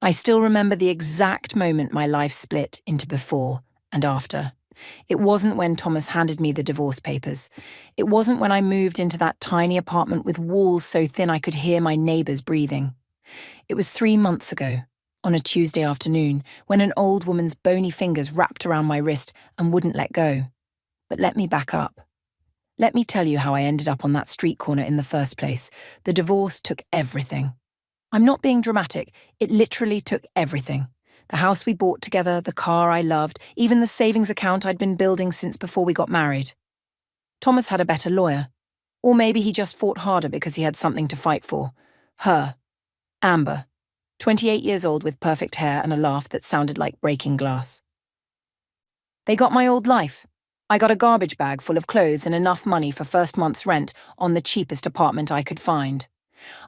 I still remember the exact moment my life split into before and after. It wasn't when Thomas handed me the divorce papers. It wasn't when I moved into that tiny apartment with walls so thin I could hear my neighbours breathing. It was 3 months ago, on a Tuesday afternoon, when an old woman's bony fingers wrapped around my wrist and wouldn't let go. But let me back up. Let me tell you how I ended up on that street corner in the first place. The divorce took everything. I'm not being dramatic. It literally took everything. The house we bought together, the car I loved, even the savings account I'd been building since before we got married. Thomas had a better lawyer. Or maybe he just fought harder because he had something to fight for. Her. Amber. 28 years old with perfect hair and a laugh that sounded like breaking glass. They got my old life. I got a garbage bag full of clothes and enough money for first month's rent on the cheapest apartment I could find.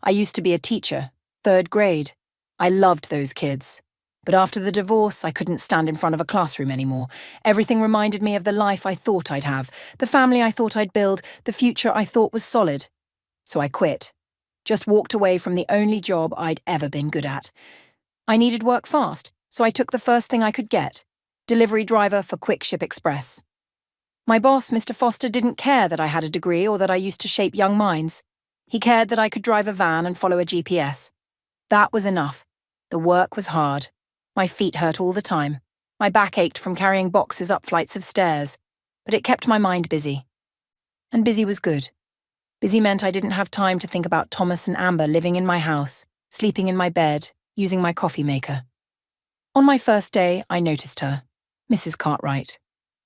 I used to be a teacher, 3rd grade. I loved those kids. But after the divorce, I couldn't stand in front of a classroom anymore. Everything reminded me of the life I thought I'd have, the family I thought I'd build, the future I thought was solid. So I quit. Just walked away from the only job I'd ever been good at. I needed work fast, so I took the first thing I could get, delivery driver for Quick Ship Express. My boss, Mr. Foster, didn't care that I had a degree or that I used to shape young minds. He cared that I could drive a van and follow a GPS. That was enough. The work was hard. My feet hurt all the time. My back ached from carrying boxes up flights of stairs, but it kept my mind busy. And busy was good. Busy meant I didn't have time to think about Thomas and Amber living in my house, sleeping in my bed, using my coffee maker. On my first day, I noticed her, Mrs. Cartwright,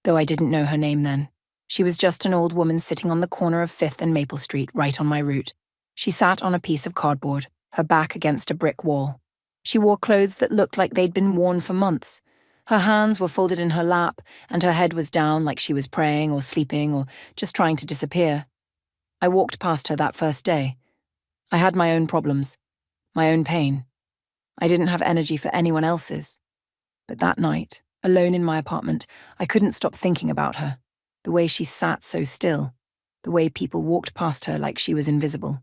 though I didn't know her name then. She was just an old woman sitting on the corner of 5th and Maple Street, right on my route. She sat on a piece of cardboard, her back against a brick wall. She wore clothes that looked like they'd been worn for months. Her hands were folded in her lap, and her head was down like she was praying or sleeping or just trying to disappear. I walked past her that first day. I had my own problems, my own pain. I didn't have energy for anyone else's. But that night, alone in my apartment, I couldn't stop thinking about her, the way she sat so still, the way people walked past her like she was invisible.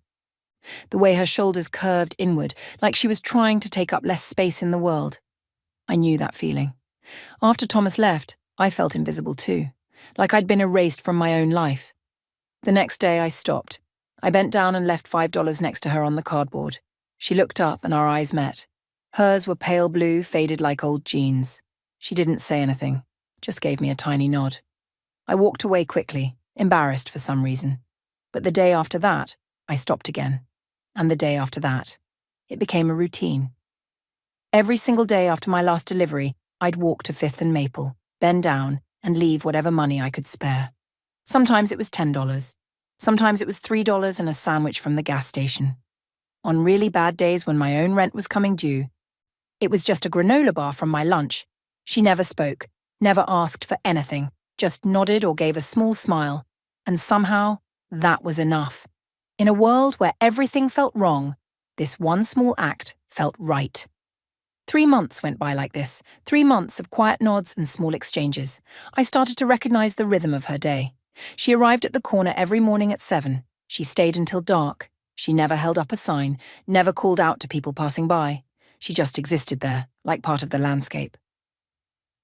The way her shoulders curved inward, like she was trying to take up less space in the world. I knew that feeling. After Thomas left, I felt invisible too, like I'd been erased from my own life. The next day I stopped. I bent down and left $5 next to her on the cardboard. She looked up and our eyes met. Hers were pale blue, faded like old jeans. She didn't say anything, just gave me a tiny nod. I walked away quickly, embarrassed for some reason. But the day after that, I stopped again. And the day after that, it became a routine. Every single day after my last delivery, I'd walk to 5th and Maple, bend down, and leave whatever money I could spare. Sometimes it was $10. Sometimes it was $3 and a sandwich from the gas station. On really bad days when my own rent was coming due, it was just a granola bar from my lunch. She never spoke, never asked for anything, just nodded or gave a small smile, and somehow that was enough. In a world where everything felt wrong, this one small act felt right. 3 months went by like this, 3 months of quiet nods and small exchanges. I started to recognize the rhythm of her day. She arrived at the corner every morning at 7. She stayed until dark. She never held up a sign, never called out to people passing by. She just existed there, like part of the landscape.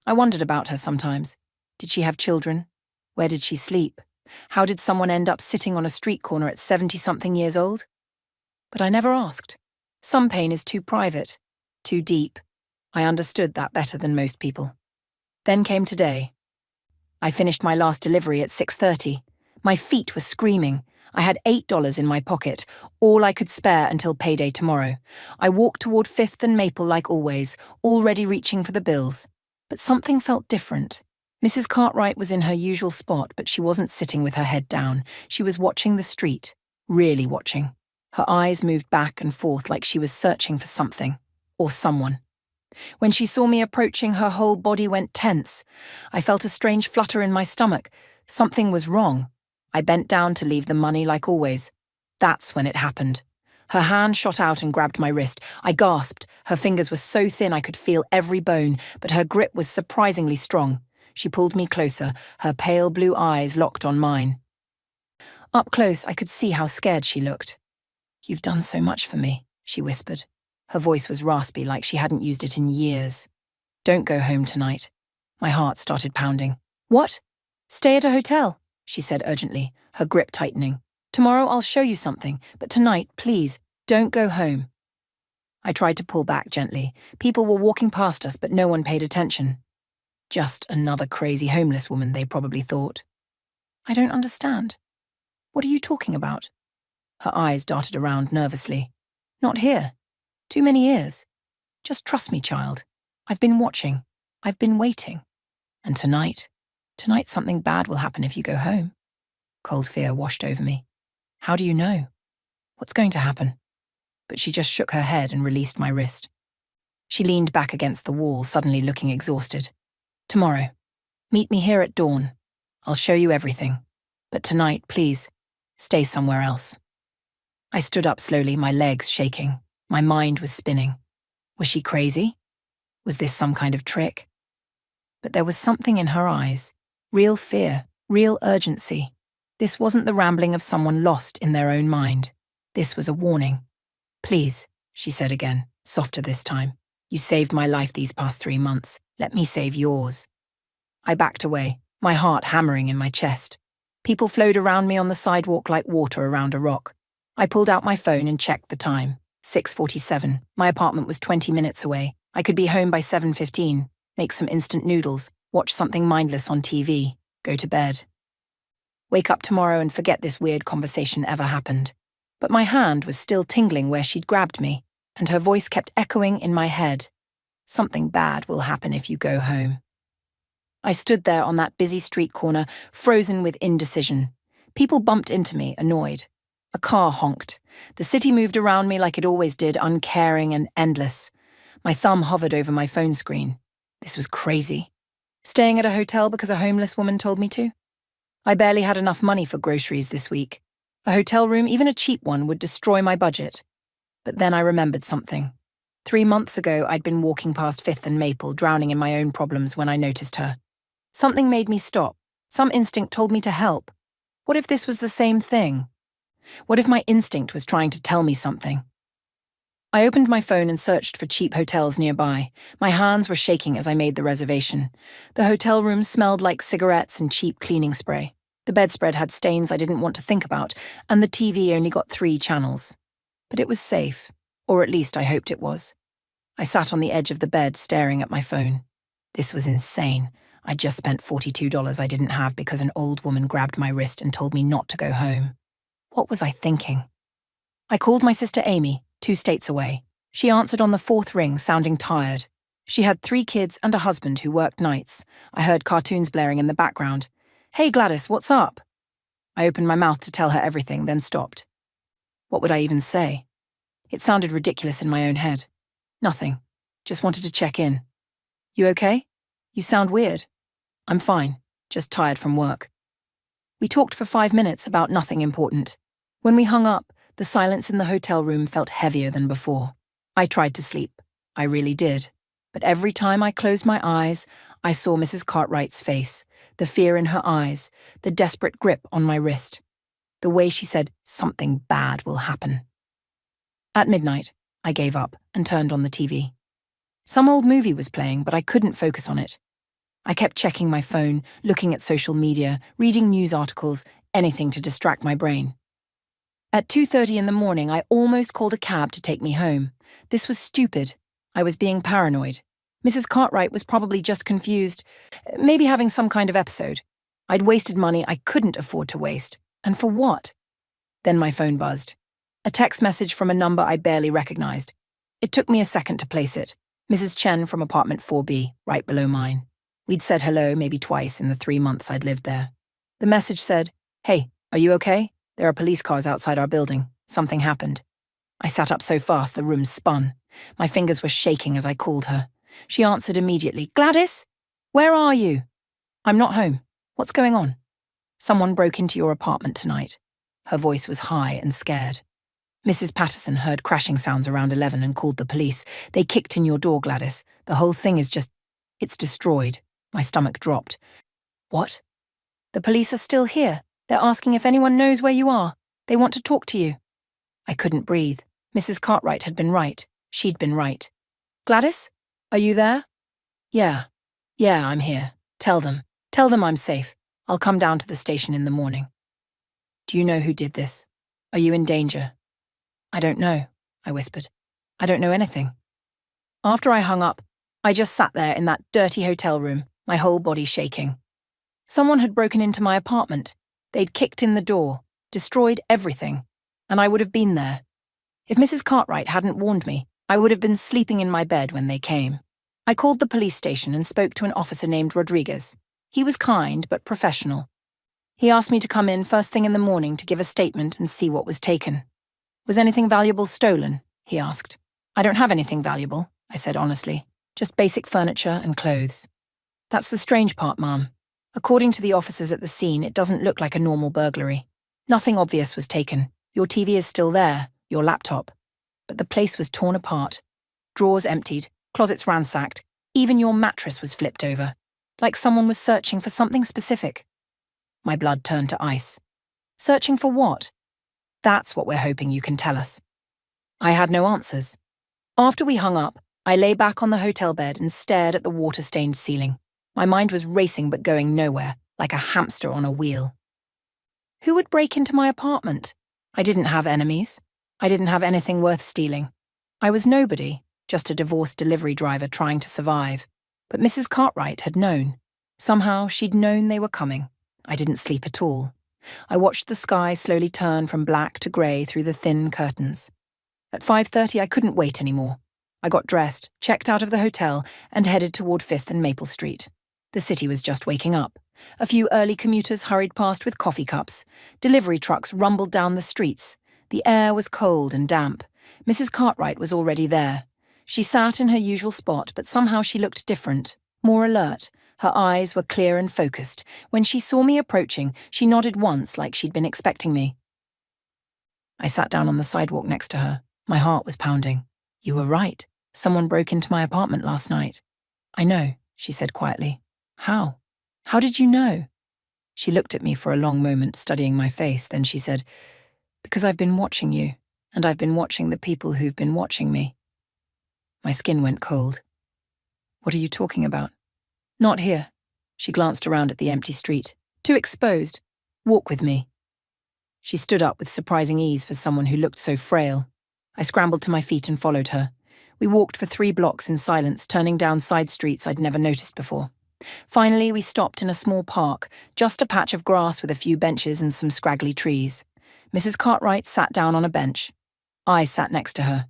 I wondered about her sometimes. Did she have children? Where did she sleep? How did someone end up sitting on a street corner at 70-something years old? But I never asked. Some pain is too private, too deep. I understood that better than most people. Then came today. I finished my last delivery at 6:30. My feet were screaming. I had $8 in my pocket, all I could spare until payday tomorrow. I walked toward 5th and Maple like always, already reaching for the bills. But something felt different. Mrs. Cartwright was in her usual spot, but she wasn't sitting with her head down. She was watching the street, really watching. Her eyes moved back and forth like she was searching for something, or someone. When she saw me approaching, her whole body went tense. I felt a strange flutter in my stomach. Something was wrong. I bent down to leave the money like always. That's when it happened. Her hand shot out and grabbed my wrist. I gasped. Her fingers were so thin I could feel every bone, but her grip was surprisingly strong. She pulled me closer, her pale blue eyes locked on mine. Up close, I could see how scared she looked. "You've done so much for me," she whispered. Her voice was raspy, like she hadn't used it in years. Don't go home tonight. My heart started pounding. What? Stay at a hotel, she said urgently, her grip tightening. Tomorrow I'll show you something, but tonight, please, don't go home. I tried to pull back gently. People were walking past us, but no one paid attention. Just another crazy homeless woman, they probably thought. I don't understand. What are you talking about? Her eyes darted around nervously. Not here. Too many years. Just trust me, child. I've been watching. I've been waiting. And tonight something bad will happen if you go home. Cold fear washed over me. How do you know? What's going to happen? But she just shook her head and released my wrist. She leaned back against the wall, suddenly looking exhausted. Tomorrow. Meet me here at dawn. I'll show you everything. But tonight, please, stay somewhere else. I stood up slowly, my legs shaking. My mind was spinning. Was she crazy? Was this some kind of trick? But there was something in her eyes. Real fear, real urgency. This wasn't the rambling of someone lost in their own mind. This was a warning. Please, she said again, softer this time. You saved my life these past 3 months. Let me save yours. I backed away, my heart hammering in my chest. People flowed around me on the sidewalk like water around a rock. I pulled out my phone and checked the time. 6:47. My apartment was 20 minutes away. I could be home by 7:15, make some instant noodles, watch something mindless on TV, go to bed. Wake up tomorrow and forget this weird conversation ever happened. But my hand was still tingling where she'd grabbed me, and her voice kept echoing in my head. Something bad will happen if you go home. I stood there on that busy street corner, frozen with indecision. People bumped into me, annoyed. A car honked. The city moved around me like it always did, uncaring and endless. My thumb hovered over my phone screen. This was crazy. Staying at a hotel because a homeless woman told me to? I barely had enough money for groceries this week. A hotel room, even a cheap one, would destroy my budget. But then I remembered something. 3 months ago, I'd been walking past 5th and Maple, drowning in my own problems when I noticed her. Something made me stop. Some instinct told me to help. What if this was the same thing? What if my instinct was trying to tell me something? I opened my phone and searched for cheap hotels nearby. My hands were shaking as I made the reservation. The hotel room smelled like cigarettes and cheap cleaning spray. The bedspread had stains I didn't want to think about, and the TV only got 3 channels. But it was safe, or at least I hoped it was. I sat on the edge of the bed staring at my phone. This was insane. I'd just spent $42 I didn't have because an old woman grabbed my wrist and told me not to go home. What was I thinking? I called my sister Amy, 2 states away. She answered on the 4th ring, sounding tired. She had 3 kids and a husband who worked nights. I heard cartoons blaring in the background. Hey Gladys, what's up? I opened my mouth to tell her everything, then stopped. What would I even say? It sounded ridiculous in my own head. Nothing. Just wanted to check in. You okay? You sound weird. I'm fine. Just tired from work. We talked for 5 minutes about nothing important. When we hung up, the silence in the hotel room felt heavier than before. I tried to sleep. I really did. But every time I closed my eyes, I saw Mrs. Cartwright's face, the fear in her eyes, the desperate grip on my wrist. The way she said, something bad will happen. At midnight, I gave up and turned on the TV. Some old movie was playing, but I couldn't focus on it. I kept checking my phone, looking at social media, reading news articles, anything to distract my brain. At 2:30 in the morning, I almost called a cab to take me home. This was stupid. I was being paranoid. Mrs. Cartwright was probably just confused, maybe having some kind of episode. I'd wasted money I couldn't afford to waste. And for what? Then my phone buzzed. A text message from a number I barely recognized. It took me a second to place it. Mrs. Chen from apartment 4B, right below mine. We'd said hello maybe twice in the 3 months I'd lived there. The message said, "Hey, are you okay? There are police cars outside our building. Something happened." I sat up so fast the room spun. My fingers were shaking as I called her. She answered immediately. "Gladys? Where are you?" "I'm not home. What's going on?" "Someone broke into your apartment tonight." Her voice was high and scared. "Mrs. Patterson heard crashing sounds around 11 and called the police. They kicked in your door, Gladys. The whole thing is just... it's destroyed." My stomach dropped. "What?" "The police are still here. They're asking if anyone knows where you are. They want to talk to you." I couldn't breathe. Mrs. Cartwright had been right. She'd been right. Gladys? Are you there? Yeah. Yeah, I'm here. Tell them. Tell them I'm safe. I'll come down to the station in the morning. Do you know who did this? Are you in danger? I don't know, I whispered. I don't know anything. After I hung up, I just sat there in that dirty hotel room, my whole body shaking. Someone had broken into my apartment. They'd kicked in the door, destroyed everything, and I would have been there. If Mrs. Cartwright hadn't warned me, I would have been sleeping in my bed when they came. I called the police station and spoke to an officer named Rodriguez. He was kind but professional. He asked me to come in first thing in the morning to give a statement and see what was taken. Was anything valuable stolen? He asked. I don't have anything valuable, I said honestly. Just basic furniture and clothes. That's the strange part, Ma'am. According to the officers at the scene, it doesn't look like a normal burglary. Nothing obvious was taken. Your TV is still there, your laptop. But the place was torn apart. Drawers emptied, closets ransacked, even your mattress was flipped over. Like someone was searching for something specific. My blood turned to ice. Searching for what? That's what we're hoping you can tell us. I had no answers. After we hung up, I lay back on the hotel bed and stared at the water-stained ceiling. My mind was racing but going nowhere, like a hamster on a wheel. Who would break into my apartment? I didn't have enemies. I didn't have anything worth stealing. I was nobody, just a divorced delivery driver trying to survive. But Mrs. Cartwright had known. Somehow she'd known they were coming. I didn't sleep at all. I watched the sky slowly turn from black to grey through the thin curtains. At 5:30 I couldn't wait anymore. I got dressed, checked out of the hotel, and headed toward 5th and Maple Street. The city was just waking up. A few early commuters hurried past with coffee cups. Delivery trucks rumbled down the streets. The air was cold and damp. Mrs. Cartwright was already there. She sat in her usual spot, but somehow she looked different, more alert. Her eyes were clear and focused. When she saw me approaching, she nodded once like she'd been expecting me. I sat down on the sidewalk next to her. My heart was pounding. You were right. Someone broke into my apartment last night. I know, she said quietly. How? How did you know? She looked at me for a long moment, studying my face. Then she said, because I've been watching you, and I've been watching the people who've been watching me. My skin went cold. What are you talking about? Not here. She glanced around at the empty street. Too exposed. Walk with me. She stood up with surprising ease for someone who looked so frail. I scrambled to my feet and followed her. We walked for 3 blocks in silence, turning down side streets I'd never noticed before. Finally, we stopped in a small park, just a patch of grass with a few benches and some scraggly trees. Mrs. Cartwright sat down on a bench. I sat next to her.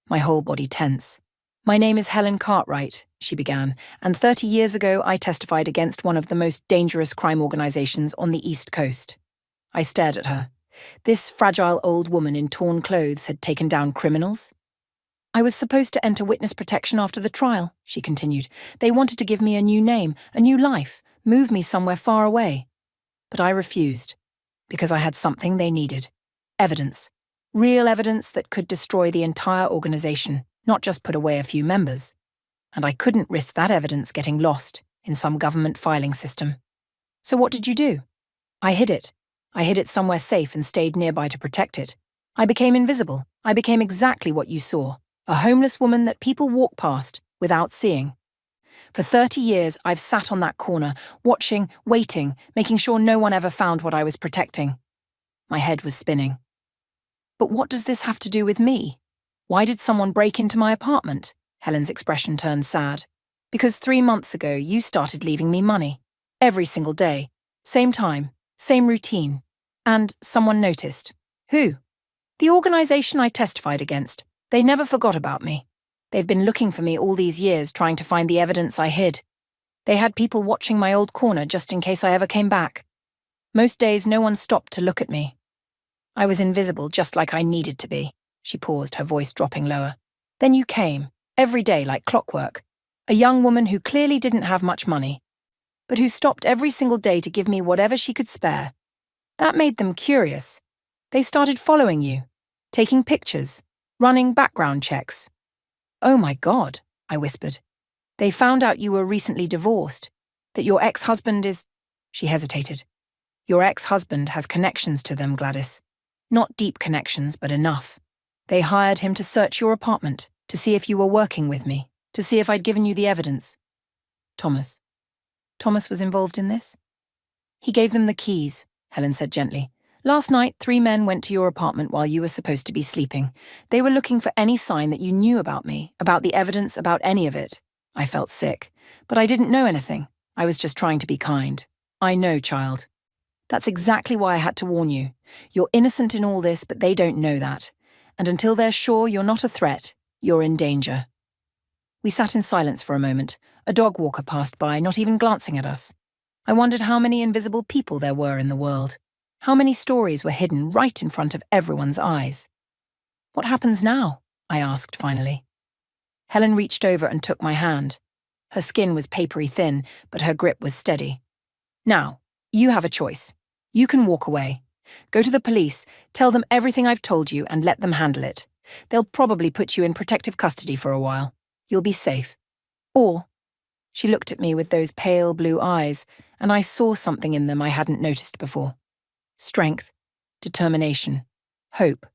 My whole body tense. My name is Helen Cartwright, she began, and 30 years ago I testified against one of the most dangerous crime organizations on the East Coast. I stared at her. This fragile old woman in torn clothes had taken down criminals. I was supposed to enter witness protection after the trial, she continued. They wanted to give me a new name, a new life, move me somewhere far away. But I refused, because I had something they needed. Evidence. Real evidence that could destroy the entire organization, not just put away a few members. And I couldn't risk that evidence getting lost in some government filing system. So what did you do? I hid it. I hid it somewhere safe and stayed nearby to protect it. I became invisible. I became exactly what you saw. A homeless woman that people walk past without seeing. For 30 years, I've sat on that corner, watching, waiting, making sure no one ever found what I was protecting. My head was spinning. But what does this have to do with me? Why did someone break into my apartment? Helen's expression turned sad. Because 3 months ago, you started leaving me money. Every single day. Same time. Same routine. And someone noticed. Who? The organization I testified against. They never forgot about me. They've been looking for me all these years, trying to find the evidence I hid. They had people watching my old corner just in case I ever came back. Most days, no one stopped to look at me. I was invisible just like I needed to be. She paused, her voice dropping lower. Then you came, every day like clockwork. A young woman who clearly didn't have much money, but who stopped every single day to give me whatever she could spare. That made them curious. They started following you, taking pictures, running background checks. Oh my God, I whispered. They found out you were recently divorced, that your ex-husband is... She hesitated. Your ex-husband has connections to them, Gladys. Not deep connections, but enough. They hired him to search your apartment, To see if you were working with me, to see if I'd given you the evidence. Thomas. Thomas was involved in this? He gave them the keys, Helen said gently. Last night, 3 men went to your apartment while you were supposed to be sleeping. They were looking for any sign that you knew about me, about the evidence, about any of it. I felt sick, but I didn't know anything. I was just trying to be kind. I know, child. That's exactly why I had to warn you. You're innocent in all this, but they don't know that. And until they're sure you're not a threat, you're in danger. We sat in silence for a moment. A dog walker passed by, not even glancing at us. I wondered how many invisible people there were in the world. How many stories were hidden right in front of everyone's eyes. What happens now? I asked finally. Helen reached over and took my hand. Her skin was papery thin, but her grip was steady. Now, you have a choice. You can walk away. Go to the police, tell them everything I've told you and let them handle it. They'll probably put you in protective custody for a while. You'll be safe. Or, she looked at me with those pale blue eyes, and I saw something in them I hadn't noticed before. Strength, determination, hope.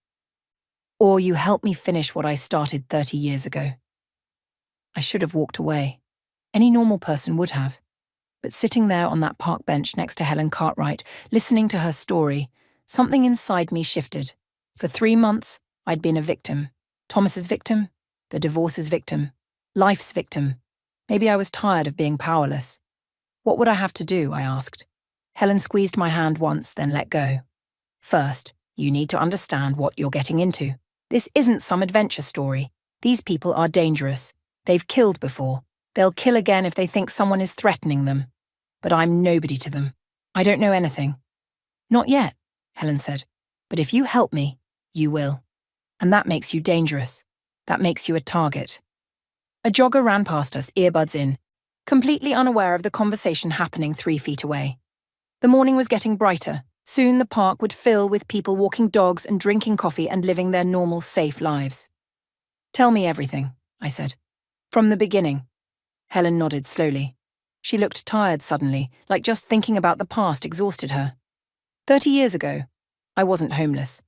Or you help me finish what I started 30 years ago. I should have walked away. Any normal person would have. But sitting there on that park bench next to Helen Cartwright, listening to her story, something inside me shifted. For 3 months, I'd been a victim. Thomas's victim, the divorce's victim, life's victim. Maybe I was tired of being powerless. What would I have to do, I asked. Helen squeezed my hand once, then let go. First, you need to understand what you're getting into. This isn't some adventure story. These people are dangerous. They've killed before. They'll kill again if they think someone is threatening them. But I'm nobody to them. I don't know anything. Not yet, Helen said. But if you help me, you will. And that makes you dangerous. That makes you a target. A jogger ran past us, earbuds in, completely unaware of the conversation happening 3 feet away. The morning was getting brighter. Soon the park would fill with people walking dogs and drinking coffee and living their normal, safe lives. Tell me everything, I said. From the beginning. Helen nodded slowly. She looked tired suddenly, like just thinking about the past exhausted her. 30 years ago, I wasn't homeless.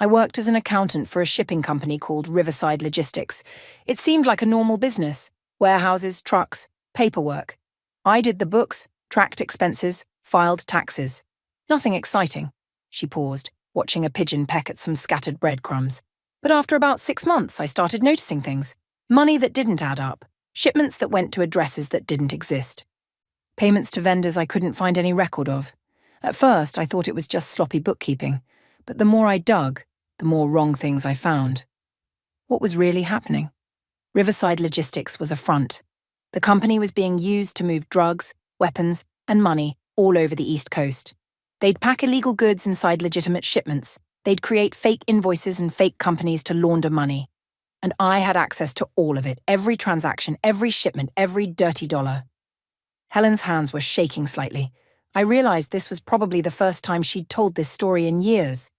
I worked as an accountant for a shipping company called Riverside Logistics. It seemed like a normal business. Warehouses, trucks, paperwork. I did the books, tracked expenses, filed taxes. Nothing exciting. She paused, watching a pigeon peck at some scattered breadcrumbs. But after about 6 months, I started noticing things. Money that didn't add up. Shipments that went to addresses that didn't exist. Payments to vendors I couldn't find any record of. At first, I thought it was just sloppy bookkeeping. But the more I dug, the more wrong things I found. What was really happening? Riverside Logistics was a front. The company was being used to move drugs, weapons, and money all over the East Coast. They'd pack illegal goods inside legitimate shipments. They'd create fake invoices and fake companies to launder money. And I had access to all of it, every transaction, every shipment, every dirty dollar. Helen's hands were shaking slightly. I realized this was probably the first time she'd told this story in years.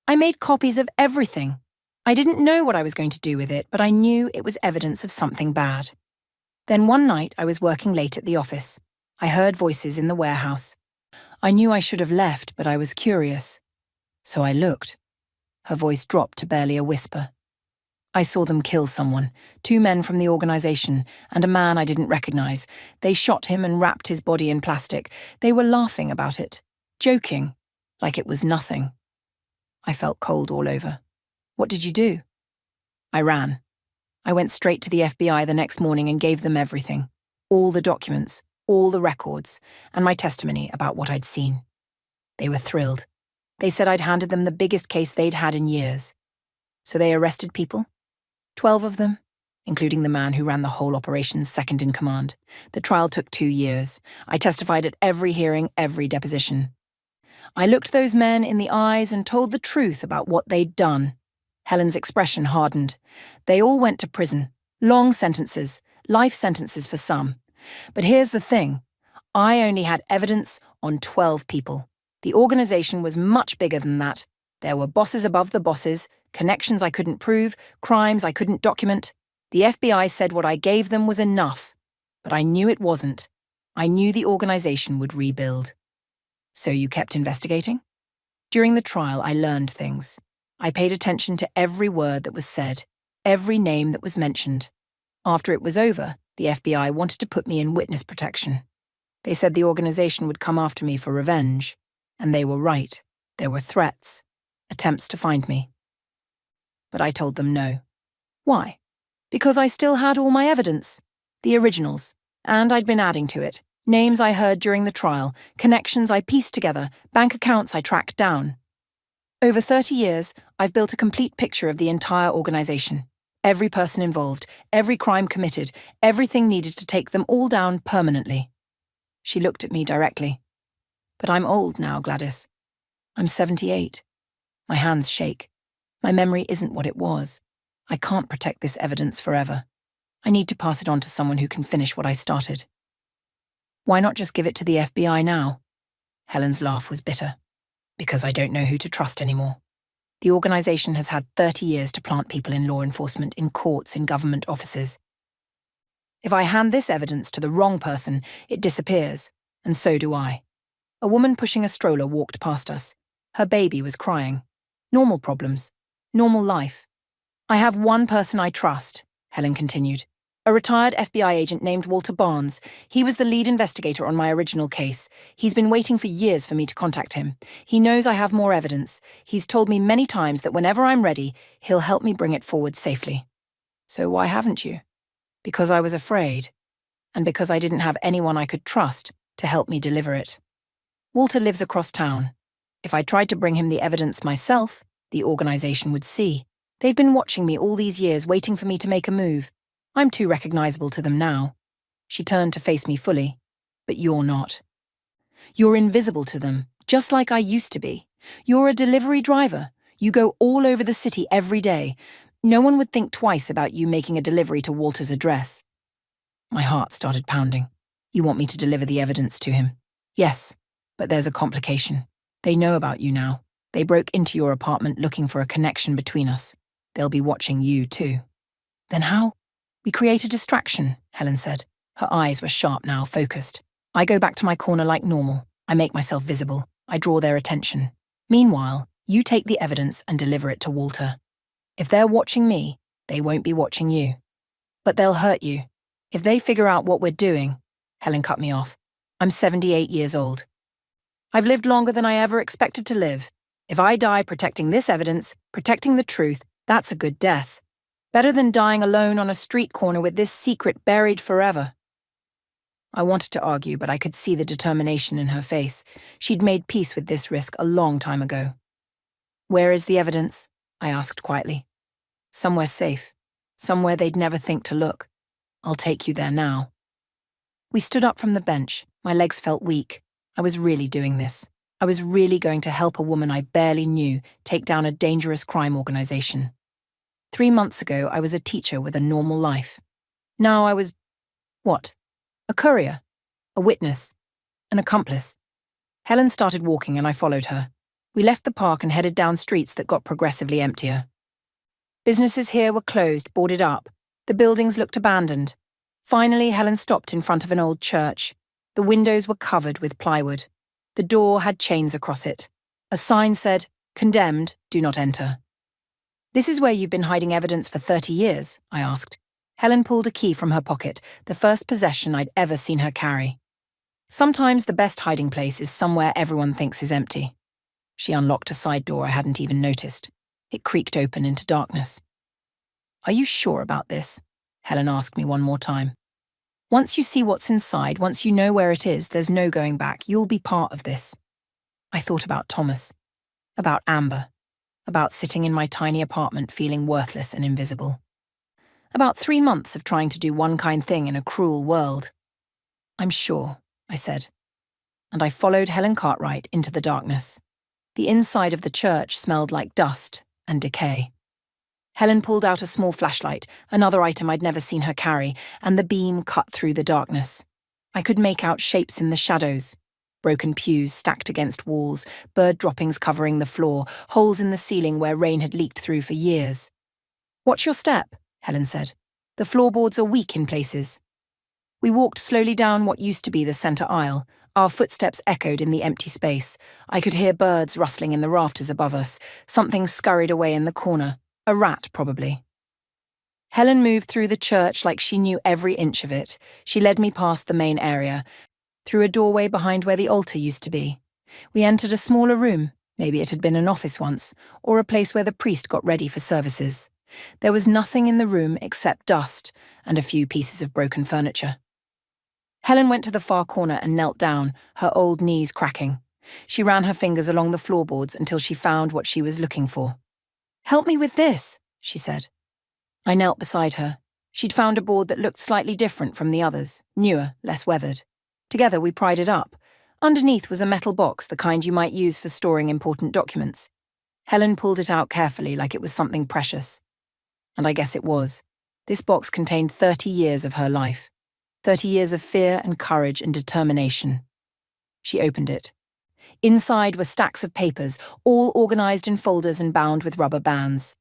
I made copies of everything. I didn't know what I was going to do with it, but I knew it was evidence of something bad. Then one night I was working late at the office. I heard voices in the warehouse. I knew I should have left, but I was curious. So I looked. Her voice dropped to barely a whisper. I saw them kill someone, 2 men from the organization, and a man I didn't recognize. They shot him and wrapped his body in plastic. They were laughing about it, joking, like it was nothing. I felt cold all over. What did you do? I ran. I went straight to the FBI the next morning and gave them everything. All the documents, all the records, and my testimony about what I'd seen. They were thrilled. They said I'd handed them the biggest case they'd had in years. So they arrested people? 12 of them, including the man who ran the whole operation's second in command. The trial took 2 years. I testified at every hearing, every deposition. I looked those men in the eyes and told the truth about what they'd done. Helen's expression hardened. They all went to prison. Long sentences, life sentences for some. But here's the thing. I only had evidence on 12 people. The organization was much bigger than that. There were bosses above the bosses, connections I couldn't prove, crimes I couldn't document. The FBI said what I gave them was enough. But I knew it wasn't. I knew the organization would rebuild. So you kept investigating? During the trial, I learned things. I paid attention to every word that was said, every name that was mentioned. After it was over, the FBI wanted to put me in witness protection. They said the organization would come after me for revenge. And they were right. There were threats, attempts to find me. But I told them no. Why? Because I still had all my evidence. The originals. And I'd been adding to it. Names I heard during the trial, connections I pieced together, bank accounts I tracked down. Over 30 years, I've built a complete picture of the entire organization. Every person involved, every crime committed, everything needed to take them all down permanently. She looked at me directly. But I'm old now, Gladys. I'm 78. My hands shake. My memory isn't what it was. I can't protect this evidence forever. I need to pass it on to someone who can finish what I started. Why not just give it to the FBI now? Helen's laugh was bitter. Because I don't know who to trust anymore. The organization has had 30 years to plant people in law enforcement, in courts, in government offices. If I hand this evidence to the wrong person, it disappears, and so do I. A woman pushing a stroller walked past us. Her baby was crying. Normal problems. Normal life. I have one person I trust, Helen continued. A retired FBI agent named Walter Barnes. He was the lead investigator on my original case. He's been waiting for years for me to contact him. He knows I have more evidence. He's told me many times that whenever I'm ready, he'll help me bring it forward safely. So why haven't you? Because I was afraid. And because I didn't have anyone I could trust to help me deliver it. Walter lives across town. If I tried to bring him the evidence myself, the organization would see. They've been watching me all these years, waiting for me to make a move. I'm too recognizable to them now. She turned to face me fully. But you're not. You're invisible to them, just like I used to be. You're a delivery driver. You go all over the city every day. No one would think twice about you making a delivery to Walter's address. My heart started pounding. You want me to deliver the evidence to him? Yes, but there's a complication. They know about you now. They broke into your apartment looking for a connection between us. They'll be watching you too. Then how? We create a distraction, Helen said. Her eyes were sharp now, focused. I go back to my corner like normal. I make myself visible. I draw their attention. Meanwhile, you take the evidence and deliver it to Walter. If they're watching me, they won't be watching you. But they'll hurt you. If they figure out what we're doing, Helen cut me off. I'm 78 years old. I've lived longer than I ever expected to live. If I die protecting this evidence, protecting the truth, that's a good death. Better than dying alone on a street corner with this secret buried forever. I wanted to argue, but I could see the determination in her face. She'd made peace with this risk a long time ago. Where is the evidence? I asked quietly. Somewhere safe. Somewhere they'd never think to look. I'll take you there now. We stood up from the bench. My legs felt weak. I was really doing this. I was really going to help a woman I barely knew take down a dangerous crime organization. 3 months ago, I was a teacher with a normal life. Now I was, what? A courier, a witness, an accomplice. Helen started walking and I followed her. We left the park and headed down streets that got progressively emptier. Businesses here were closed, boarded up. The buildings looked abandoned. Finally, Helen stopped in front of an old church. The windows were covered with plywood. The door had chains across it. A sign said, "Condemned, do not enter." "This is where you've been hiding evidence for 30 years, I asked. Helen pulled a key from her pocket, the first possession I'd ever seen her carry. Sometimes the best hiding place is somewhere everyone thinks is empty. She unlocked a side door I hadn't even noticed. It creaked open into darkness. "Are you sure about this?" Helen asked me one more time. "Once you see what's inside, once you know where it is, there's no going back. You'll be part of this." I thought about Thomas, about Amber, about sitting in my tiny apartment feeling worthless and invisible. About 3 months of trying to do one kind thing in a cruel world. "I'm sure," I said. And I followed Helen Cartwright into the darkness. The inside of the church smelled like dust and decay. Helen pulled out a small flashlight, another item I'd never seen her carry, and the beam cut through the darkness. I could make out shapes in the shadows. Broken pews stacked against walls, bird droppings covering the floor, holes in the ceiling where rain had leaked through for years. "Watch your step," Helen said. "The floorboards are weak in places." We walked slowly down what used to be the center aisle. Our footsteps echoed in the empty space. I could hear birds rustling in the rafters above us. Something scurried away in the corner. A rat, probably. Helen moved through the church like she knew every inch of it. She led me past the main area, through a doorway behind where the altar used to be. We entered a smaller room. Maybe it had been an office once, or a place where the priest got ready for services. There was nothing in the room except dust and a few pieces of broken furniture. Helen went to the far corner and knelt down, her old knees cracking. She ran her fingers along the floorboards until she found what she was looking for. "Help me with this," she said. I knelt beside her. She'd found a board that looked slightly different from the others, newer, less weathered. Together we pried it up. Underneath was a metal box, the kind you might use for storing important documents. Helen pulled it out carefully like it was something precious. And I guess it was. This box contained 30 years of her life. 30 years of fear and courage and determination. She opened it. Inside were stacks of papers, all organized in folders and bound with rubber bands.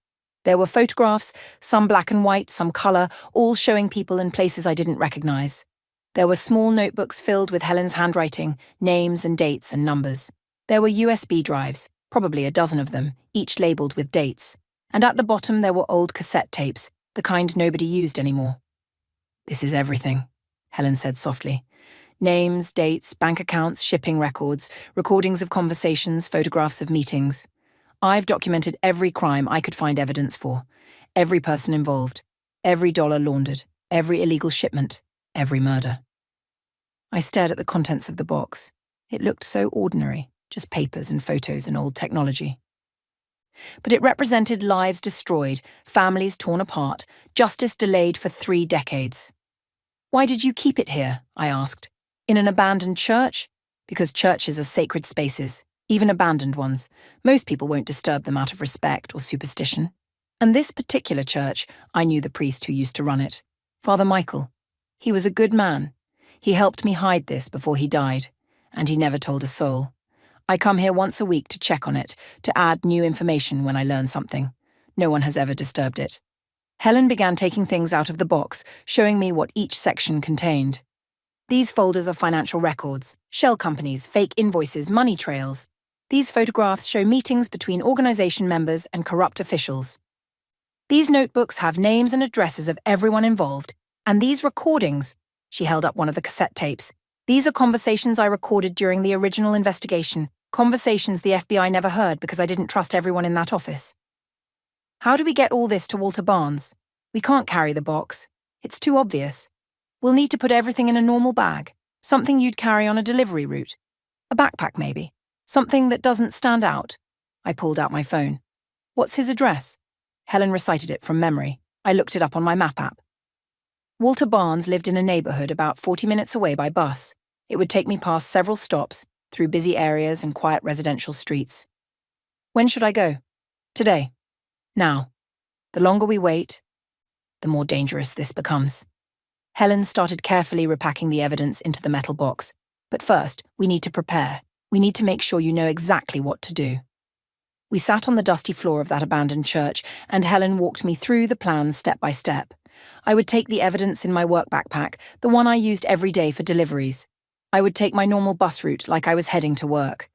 There were photographs, some black and white, some color, all showing people in places I didn't recognize. There were small notebooks filled with Helen's handwriting, names and dates and numbers. There were USB drives, probably a dozen of them, each labeled with dates. And at the bottom there were old cassette tapes, the kind nobody used anymore. "This is everything," Helen said softly. "Names, dates, bank accounts, shipping records, recordings of conversations, photographs of meetings. I've documented every crime I could find evidence for, every person involved, every dollar laundered, every illegal shipment, every murder." I stared at the contents of the box. It looked so ordinary, just papers and photos and old technology. But it represented lives destroyed, families torn apart, justice delayed for 3 decades. "Why did you keep it here?" I asked. "In an abandoned church?" Because churches are sacred spaces, even abandoned ones. Most people won't disturb them out of respect or superstition. And this particular church, I knew the priest who used to run it. Father Michael. He was a good man. He helped me hide this before he died, and he never told a soul. I come here once a week to check on it, to add new information when I learn something. No one has ever disturbed it. Helen began taking things out of the box, showing me what each section contained. These folders are financial records, shell companies, fake invoices, money trails. These photographs show meetings between organization members and corrupt officials. These notebooks have names and addresses of everyone involved, and these recordings, she held up one of the cassette tapes, these are conversations I recorded during the original investigation, conversations the FBI never heard because I didn't trust everyone in that office. "How do we get all this to Walter Barnes? We can't carry the box. It's too obvious. We'll need to put everything in a normal bag, something you'd carry on a delivery route. A backpack maybe, something that doesn't stand out." I pulled out my phone. "What's his address?" Helen recited it from memory. I looked it up on my map app. Walter Barnes lived in a neighborhood about 40 minutes away by bus. It would take me past several stops, through busy areas and quiet residential streets. "When should I go?" "Today. Now. The longer we wait, the more dangerous this becomes." Helen started carefully repacking the evidence into the metal box. "But first, we need to prepare. We need to make sure you know exactly what to do." We sat on the dusty floor of that abandoned church, and Helen walked me through the plan step by step. I would take the evidence in my work backpack, the one I used every day for deliveries. I would take my normal bus route like I was heading to work.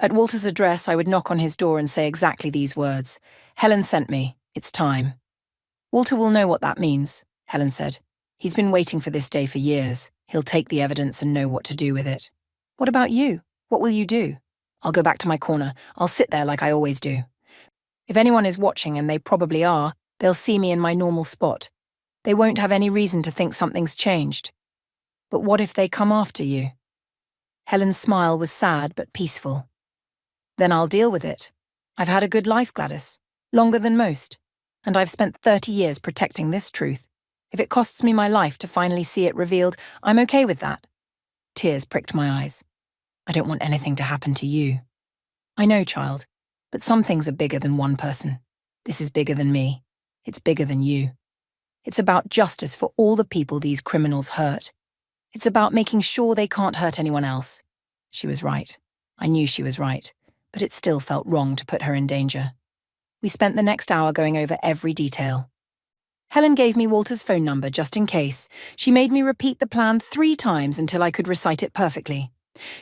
At Walter's address, I would knock on his door and say exactly these words. "Helen sent me. It's time." "Walter will know what that means," Helen said. "He's been waiting for this day for years. He'll take the evidence and know what to do with it." "What about you? What will you do?" "I'll go back to my corner. I'll sit there like I always do. If anyone is watching, and they probably are, they'll see me in my normal spot. They won't have any reason to think something's changed. But what if they come after you?" Helen's smile was sad but peaceful. "Then I'll deal with it. I've had a good life, Gladys. Longer than most. And I've spent 30 years protecting this truth. If it costs me my life to finally see it revealed, I'm okay with that." Tears pricked my eyes. "I don't want anything to happen to you." "I know, child. But some things are bigger than one person. This is bigger than me. It's bigger than you. It's about justice for all the people these criminals hurt. It's about making sure they can't hurt anyone else." She was right. I knew she was right, but it still felt wrong to put her in danger. We spent the next hour going over every detail. Helen gave me Walter's phone number just in case. She made me repeat the plan 3 times until I could recite it perfectly.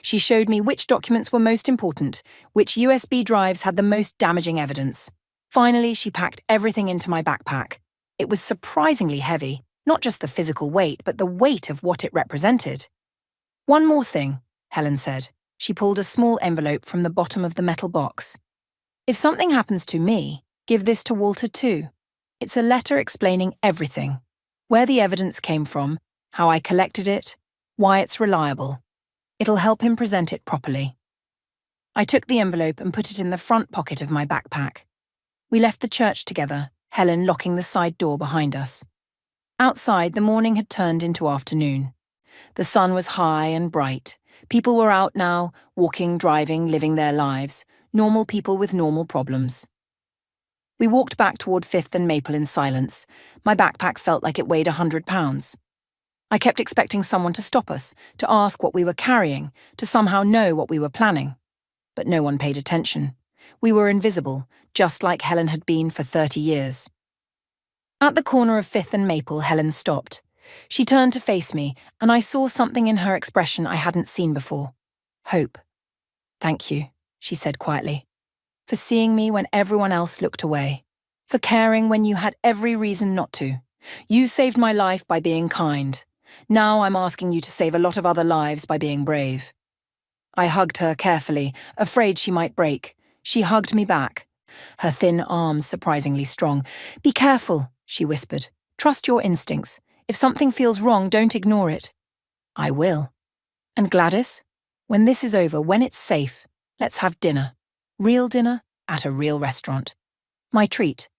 She showed me which documents were most important, which USB drives had the most damaging evidence. Finally, she packed everything into my backpack. It was surprisingly heavy, not just the physical weight, but the weight of what it represented. "One more thing," Helen said. She pulled a small envelope from the bottom of the metal box. "If something happens to me, give this to Walter too. It's a letter explaining everything. Where the evidence came from, how I collected it, why it's reliable. It'll help him present it properly." I took the envelope and put it in the front pocket of my backpack. We left the church together, Helen locking the side door behind us. Outside, the morning had turned into afternoon. The sun was high and bright. People were out now, walking, driving, living their lives. Normal people with normal problems. We walked back toward 5th and Maple in silence. My backpack felt like it weighed 100 pounds. I kept expecting someone to stop us, to ask what we were carrying, to somehow know what we were planning. But no one paid attention. We were invisible, just like Helen had been for 30 years. At the corner of 5th and Maple, Helen stopped. She turned to face me, and I saw something in her expression I hadn't seen before. Hope. "Thank you," she said quietly, "for seeing me when everyone else looked away, for caring when you had every reason not to. You saved my life by being kind. Now I'm asking you to save a lot of other lives by being brave." I hugged her carefully, afraid she might break. She hugged me back, her thin arms surprisingly strong. "Be careful," she whispered. "Trust your instincts. If something feels wrong, don't ignore it." "I will." "And Gladys, when this is over, when it's safe, let's have dinner. Real dinner at a real restaurant. My treat."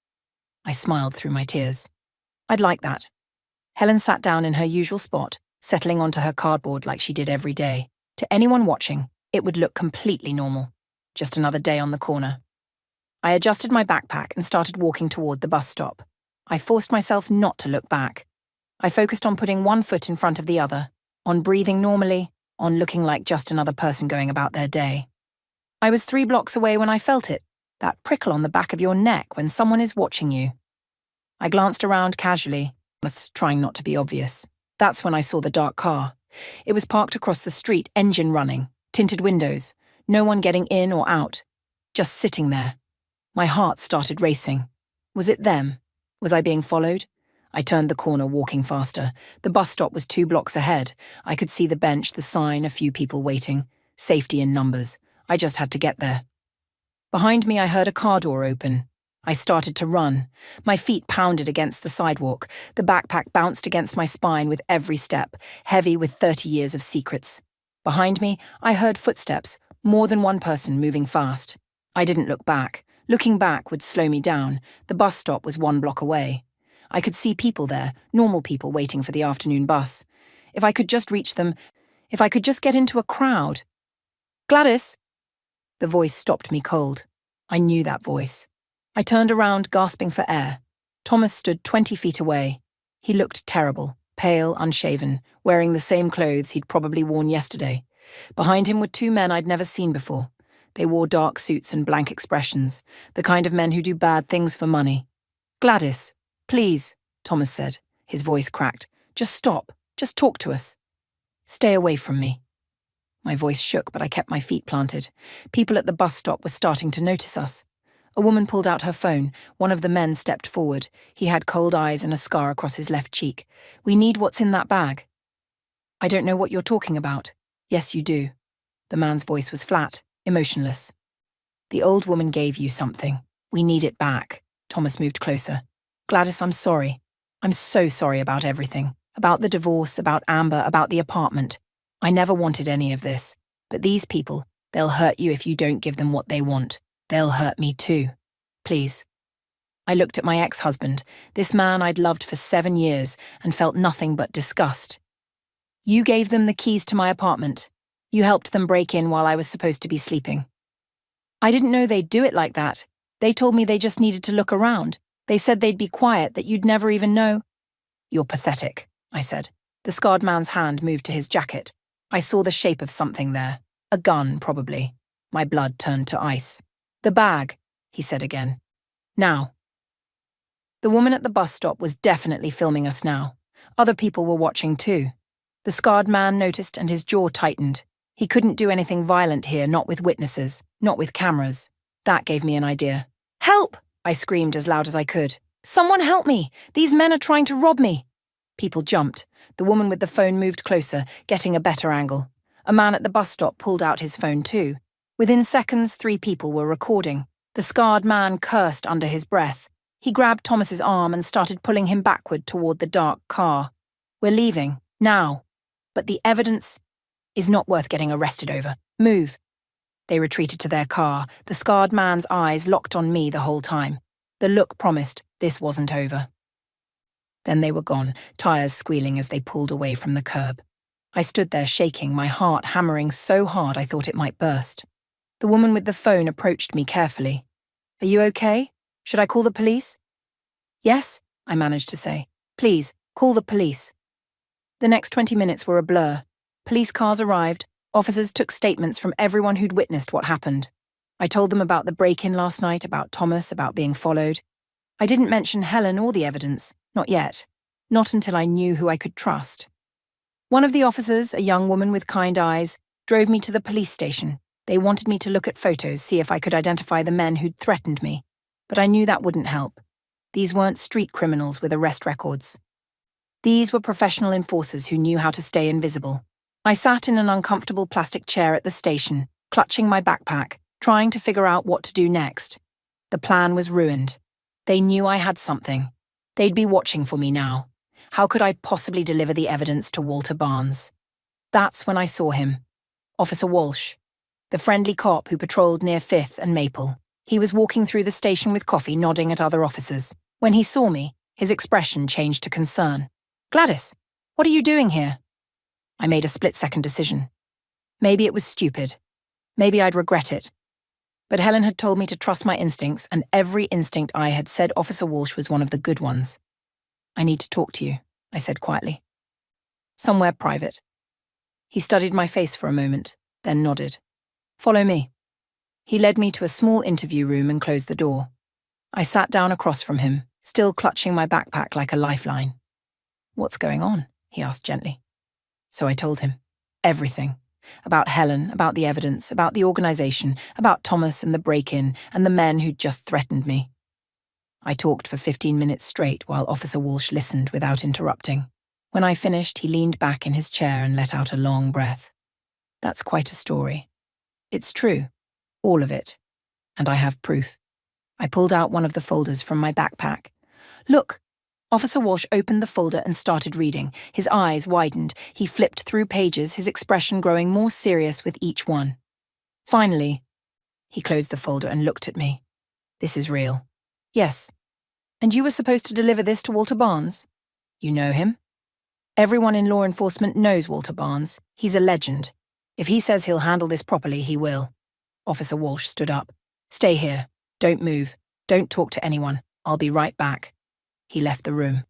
I smiled through my tears. "I'd like that." Helen sat down in her usual spot, settling onto her cardboard like she did every day. To anyone watching, it would look completely normal. Just another day on the corner. I adjusted my backpack and started walking toward the bus stop. I forced myself not to look back. I focused on putting one foot in front of the other, on breathing normally, on looking like just another person going about their day. I was 3 blocks away when I felt it, that prickle on the back of your neck when someone is watching you. I glanced around casually, was trying not to be obvious. That's when I saw the dark car. It was parked across the street, engine running, tinted windows, no one getting in or out, just sitting there. My heart started racing. Was it them? Was I being followed? I turned the corner, walking faster. The bus stop was 2 blocks ahead. I could see the bench, the sign, a few people waiting. Safety in numbers. I just had to get there. Behind me, I heard a car door open. I started to run. My feet pounded against the sidewalk. The backpack bounced against my spine with every step, heavy with 30 years of secrets. Behind me, I heard footsteps, more than one person moving fast. I didn't look back. Looking back would slow me down. The bus stop was 1 block away. I could see people there, normal people waiting for the afternoon bus. If I could just reach them, if I could just get into a crowd. "Gladys!" The voice stopped me cold. I knew that voice. I turned around, gasping for air. Thomas stood 20 feet away. He looked terrible, pale, unshaven, wearing the same clothes he'd probably worn yesterday. Behind him were 2 men I'd never seen before. They wore dark suits and blank expressions, the kind of men who do bad things for money. "Gladys, please," Thomas said, his voice cracked. "Just stop. Just talk to us." "Stay away from me." My voice shook, but I kept my feet planted. People at the bus stop were starting to notice us. A woman pulled out her phone. One of the men stepped forward. He had cold eyes and a scar across his left cheek. "We need what's in that bag." "I don't know what you're talking about." "Yes, you do." The man's voice was flat, emotionless. "The old woman gave you something. We need it back." Thomas moved closer. "Gladys, I'm sorry. I'm so sorry about everything. About the divorce, about Amber, about the apartment. I never wanted any of this. But these people, they'll hurt you if you don't give them what they want. They'll hurt me too. Please." I looked at my ex-husband, this man I'd loved for 7 years, and felt nothing but disgust. "You gave them the keys to my apartment. You helped them break in while I was supposed to be sleeping." "I didn't know they'd do it like that. They told me they just needed to look around. They said they'd be quiet, that you'd never even know." "You're pathetic," I said. The scarred man's hand moved to his jacket. I saw the shape of something there. A gun, probably. My blood turned to ice. "The bag," he said again. "Now." The woman at the bus stop was definitely filming us now. Other people were watching too. The scarred man noticed and his jaw tightened. He couldn't do anything violent here, not with witnesses, not with cameras. That gave me an idea. "Help!" I screamed as loud as I could. Someone help me! These men are trying to rob me! People jumped. The woman with the phone moved closer, getting a better angle. A man at the bus stop pulled out his phone too. Within seconds, 3 people were recording. The scarred man cursed under his breath. He grabbed Thomas's arm and started pulling him backward toward the dark car. We're leaving, now. But the evidence is not worth getting arrested over. Move. They retreated to their car, the scarred man's eyes locked on me the whole time. The look promised this wasn't over. Then they were gone, tires squealing as they pulled away from the curb. I stood there shaking, my heart hammering so hard I thought it might burst. The woman with the phone approached me carefully. Are you okay? Should I call the police? Yes, I managed to say. Please, call the police. The next 20 minutes were a blur. Police cars arrived. Officers took statements from everyone who'd witnessed what happened. I told them about the break-in last night, about Thomas, about being followed. I didn't mention Helen or the evidence, not yet. Not until I knew who I could trust. One of the officers, a young woman with kind eyes, drove me to the police station. They wanted me to look at photos, see if I could identify the men who'd threatened me. But I knew that wouldn't help. These weren't street criminals with arrest records. These were professional enforcers who knew how to stay invisible. I sat in an uncomfortable plastic chair at the station, clutching my backpack, trying to figure out what to do next. The plan was ruined. They knew I had something. They'd be watching for me now. How could I possibly deliver the evidence to Walter Barnes? That's when I saw him. Officer Walsh, the friendly cop who patrolled near 5th and Maple. He was walking through the station with coffee, nodding at other officers. When he saw me, his expression changed to concern. Gladys, what are you doing here? I made a split-second decision. Maybe it was stupid. Maybe I'd regret it. But Helen had told me to trust my instincts, and every instinct I had said Officer Walsh was one of the good ones. I need to talk to you, I said quietly. Somewhere private. He studied my face for a moment, then nodded. Follow me. He led me to a small interview room and closed the door. I sat down across from him, still clutching my backpack like a lifeline. What's going on? He asked gently. So I told him. Everything. About Helen, about the evidence, about the organization, about Thomas and the break-in, and the men who'd just threatened me. I talked for 15 minutes straight while Officer Walsh listened without interrupting. When I finished, he leaned back in his chair and let out a long breath. That's quite a story. It's true. All of it. And I have proof. I pulled out one of the folders from my backpack. Look! Officer Walsh opened the folder and started reading. His eyes widened. He flipped through pages, his expression growing more serious with each one. Finally, he closed the folder and looked at me. This is real. Yes. And you were supposed to deliver this to Walter Barnes? You know him? Everyone in law enforcement knows Walter Barnes. He's a legend. If he says he'll handle this properly, he will. Officer Walsh stood up. Stay here. Don't move. Don't talk to anyone. I'll be right back. He left the room.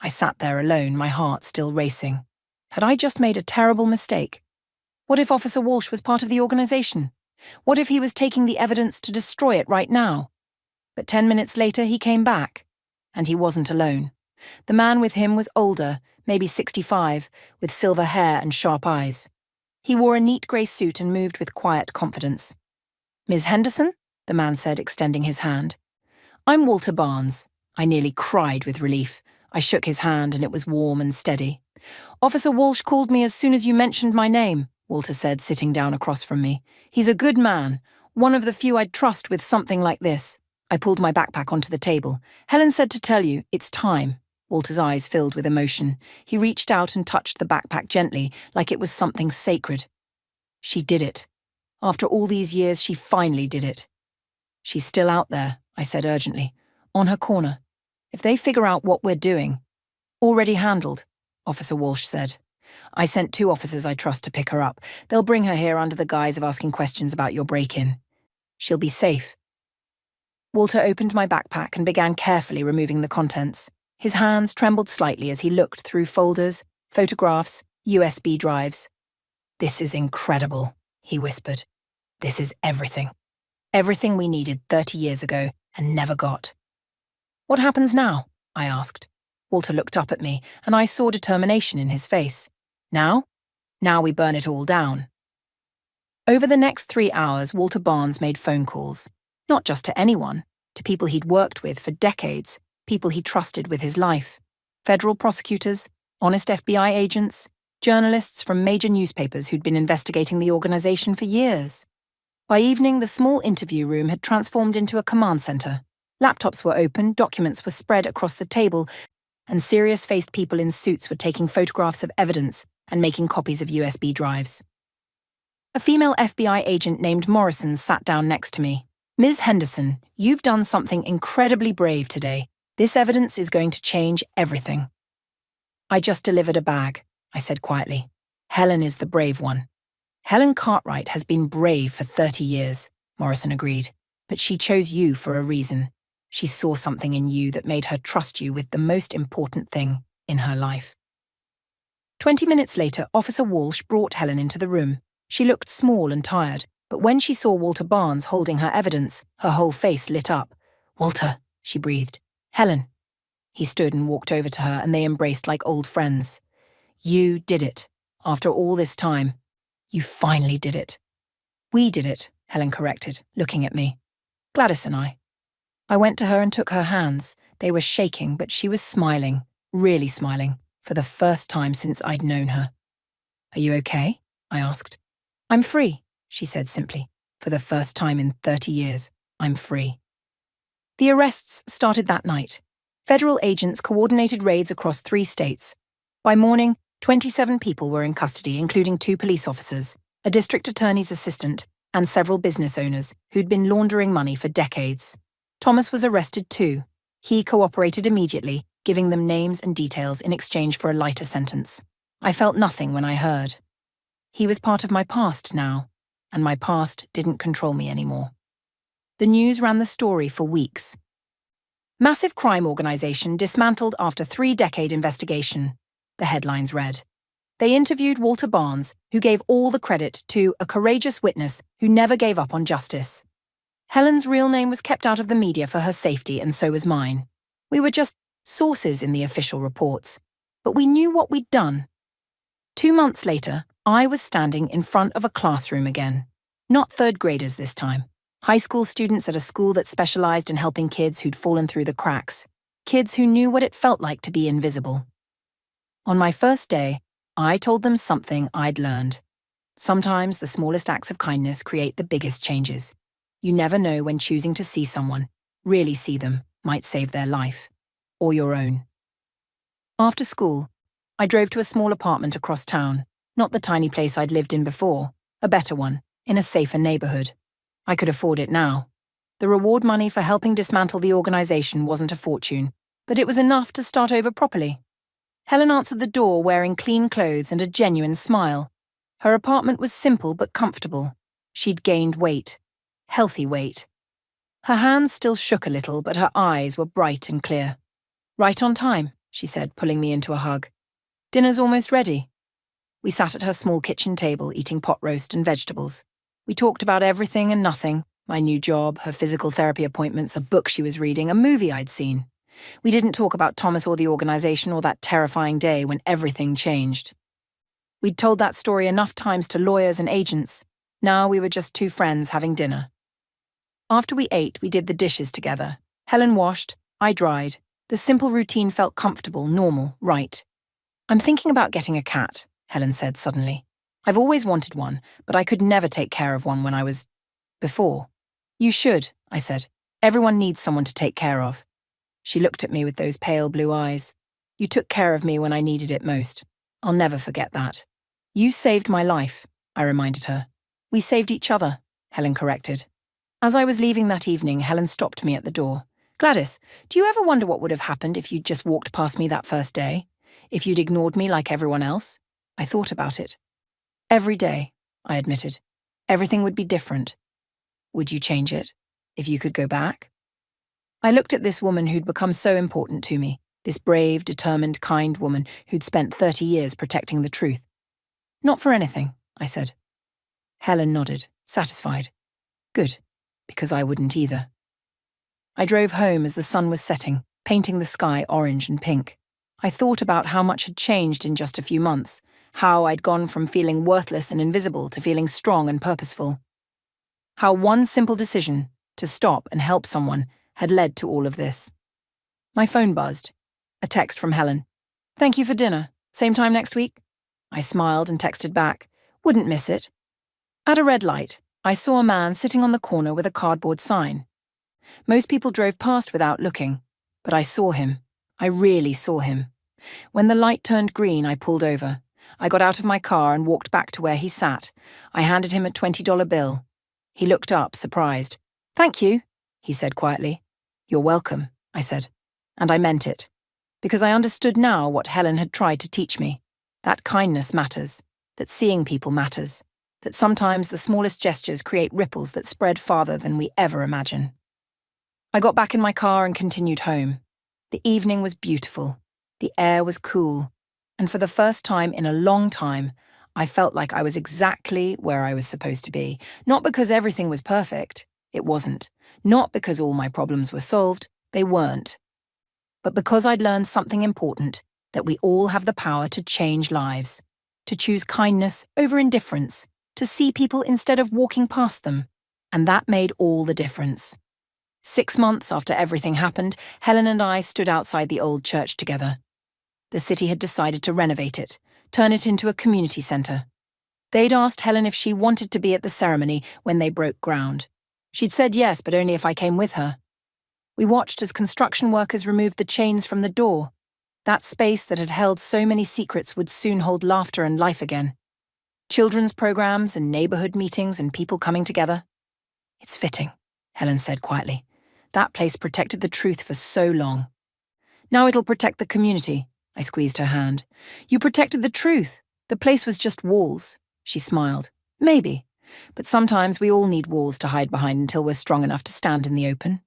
I sat there alone, my heart still racing. Had I just made a terrible mistake? What if Officer Walsh was part of the organization? What if he was taking the evidence to destroy it right now? But 10 minutes later, he came back. And he wasn't alone. The man with him was older, maybe 65, with silver hair and sharp eyes. He wore a neat grey suit and moved with quiet confidence. Ms. Henderson? The man said, extending his hand. I'm Walter Barnes. I nearly cried with relief. I shook his hand and it was warm and steady. Officer Walsh called me as soon as you mentioned my name, Walter said, sitting down across from me. He's a good man, one of the few I'd trust with something like this. I pulled my backpack onto the table. Helen said to tell you, it's time. Walter's eyes filled with emotion. He reached out and touched the backpack gently, like it was something sacred. She did it. After all these years, she finally did it. She's still out there, I said urgently, on her corner. If they figure out what we're doing. Already handled, Officer Walsh said. I sent 2 officers I trust to pick her up. They'll bring her here under the guise of asking questions about your break-in. She'll be safe. Walter opened my backpack and began carefully removing the contents. His hands trembled slightly as he looked through folders, photographs, USB drives. This is incredible, he whispered. This is everything. Everything we needed 30 years ago and never got. What happens now? I asked. Walter looked up at me, and I saw determination in his face. Now? Now we burn it all down. Over the next 3 hours, Walter Barnes made phone calls. Not just to anyone, to people he'd worked with for decades, people he trusted with his life. Federal prosecutors, honest FBI agents, journalists from major newspapers who'd been investigating the organization for years. By evening, the small interview room had transformed into a command center. Laptops were open, documents were spread across the table, and serious-faced people in suits were taking photographs of evidence and making copies of USB drives. A female FBI agent named Morrison sat down next to me. "Ms. Henderson, you've done something incredibly brave today. This evidence is going to change everything." "I just delivered a bag," I said quietly. "Helen is the brave one." "Helen Cartwright has been brave for 30 years, Morrison agreed. "But she chose you for a reason. She saw something in you that made her trust you with the most important thing in her life." 20 minutes later, Officer Walsh brought Helen into the room. She looked small and tired, but when she saw Walter Barnes holding her evidence, her whole face lit up. "Walter," she breathed. "Helen." He stood and walked over to her, and they embraced like old friends. "You did it. After all this time. You finally did it." "We did it," Helen corrected, looking at me. "Gladys and I." I went to her and took her hands. They were shaking, but she was smiling, really smiling, for the first time since I'd known her. "Are you okay?" I asked. "I'm free," she said simply. "For the first time in 30 years, I'm free." The arrests started that night. Federal agents coordinated raids across 3 states. By morning, 27 people were in custody, including 2 police officers, a district attorney's assistant, and several business owners who'd been laundering money for decades. Thomas was arrested too. He cooperated immediately, giving them names and details in exchange for a lighter sentence. I felt nothing when I heard. He was part of my past now, and my past didn't control me anymore. The news ran the story for weeks. "Massive crime organization dismantled after 3-decade investigation," the headlines read. They interviewed Walter Barnes, who gave all the credit to a courageous witness who never gave up on justice. Helen's real name was kept out of the media for her safety, and so was mine. We were just sources in the official reports, but we knew what we'd done. 2 months later, I was standing in front of a classroom again. Not 3rd graders this time. High school students at a school that specialized in helping kids who'd fallen through the cracks. Kids who knew what it felt like to be invisible. On my first day, I told them something I'd learned. Sometimes the smallest acts of kindness create the biggest changes. You never know when choosing to see someone, really see them, might save their life. Or your own. After school, I drove to a small apartment across town. Not the tiny place I'd lived in before, a better one, in a safer neighborhood. I could afford it now. The reward money for helping dismantle the organization wasn't a fortune, but it was enough to start over properly. Helen answered the door wearing clean clothes and a genuine smile. Her apartment was simple but comfortable. She'd gained weight. Healthy weight. Her hands still shook a little, but her eyes were bright and clear. "Right on time," she said, pulling me into a hug. "Dinner's almost ready." We sat at her small kitchen table, eating pot roast and vegetables. We talked about everything and nothing, my new job, her physical therapy appointments, a book she was reading, a movie I'd seen. We didn't talk about Thomas or the organization or that terrifying day when everything changed. We'd told that story enough times to lawyers and agents. Now we were just 2 friends having dinner. After we ate, we did the dishes together. Helen washed, I dried. The simple routine felt comfortable, normal, right. "I'm thinking about getting a cat," Helen said suddenly. "I've always wanted one, but I could never take care of one when I was... before." "You should," I said. "Everyone needs someone to take care of." She looked at me with those pale blue eyes. "You took care of me when I needed it most. I'll never forget that." "You saved my life," I reminded her. "We saved each other," Helen corrected. As I was leaving that evening, Helen stopped me at the door. "Gladys, do you ever wonder what would have happened if you'd just walked past me that first day? If you'd ignored me like everyone else?" I thought about it. "Every day," I admitted. "Everything would be different." "Would you change it? If you could go back?" I looked at this woman who'd become so important to me, this brave, determined, kind woman who'd spent 30 years protecting the truth. "Not for anything," I said. Helen nodded, satisfied. Good, because I wouldn't either. I drove home as the sun was setting, painting the sky orange and pink. I thought about how much had changed in just a few months, how I'd gone from feeling worthless and invisible to feeling strong and purposeful. How one simple decision, to stop and help someone, had led to all of this. My phone buzzed. A text from Helen. "Thank you for dinner. Same time next week?" I smiled and texted back. "Wouldn't miss it." At a red light, I saw a man sitting on the corner with a cardboard sign. Most people drove past without looking, but I saw him. I really saw him. When the light turned green, I pulled over. I got out of my car and walked back to where he sat. I handed him a $20 bill. He looked up, surprised. "Thank you," he said quietly. "You're welcome," I said. And I meant it. Because I understood now what Helen had tried to teach me. That kindness matters. That seeing people matters. That sometimes the smallest gestures create ripples that spread farther than we ever imagine. I got back in my car and continued home. The evening was beautiful. The air was cool. And for the first time in a long time, I felt like I was exactly where I was supposed to be. Not because everything was perfect. It wasn't. Not because all my problems were solved. They weren't. But because I'd learned something important, that we all have the power to change lives. To choose kindness over indifference. To see people instead of walking past them. And that made all the difference. 6 months after everything happened, Helen and I stood outside the old church together. The city had decided to renovate it, turn it into a community centre. They'd asked Helen if she wanted to be at the ceremony when they broke ground. She'd said yes, but only if I came with her. We watched as construction workers removed the chains from the door. That space that had held so many secrets would soon hold laughter and life again. Children's programs and neighbourhood meetings and people coming together. "It's fitting," Helen said quietly. "That place protected the truth for so long. Now it'll protect the community." I squeezed her hand. "You protected the truth. The place was just walls." She smiled. "Maybe. But sometimes we all need walls to hide behind until we're strong enough to stand in the open."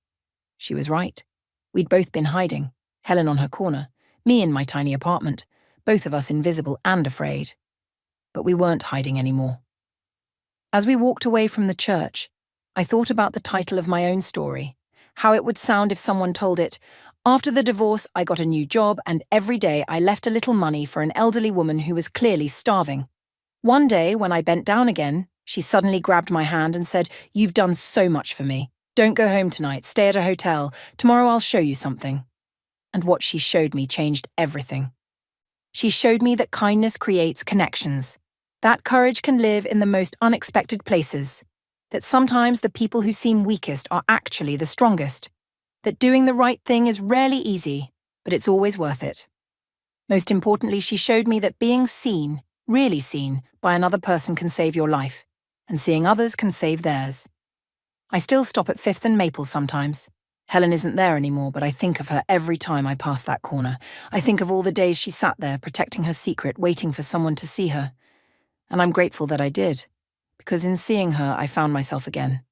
She was right. We'd both been hiding. Helen on her corner. Me in my tiny apartment. Both of us invisible and afraid. But we weren't hiding anymore. As we walked away from the church, I thought about the title of my own story. How it would sound if someone told it, "After the divorce, I got a new job, and every day I left a little money for an elderly woman who was clearly starving. One day, when I bent down again, she suddenly grabbed my hand and said, 'You've done so much for me. Don't go home tonight, stay at a hotel. Tomorrow I'll show you something.' And what she showed me changed everything. She showed me that kindness creates connections. That courage can live in the most unexpected places. That sometimes the people who seem weakest are actually the strongest. That doing the right thing is rarely easy, but it's always worth it. Most importantly, she showed me that being seen, really seen, by another person can save your life, and seeing others can save theirs. I still stop at 5th and Maple sometimes. Helen isn't there anymore, but I think of her every time I pass that corner. I think of all the days she sat there, protecting her secret, waiting for someone to see her. And I'm grateful that I did, because in seeing her, I found myself again.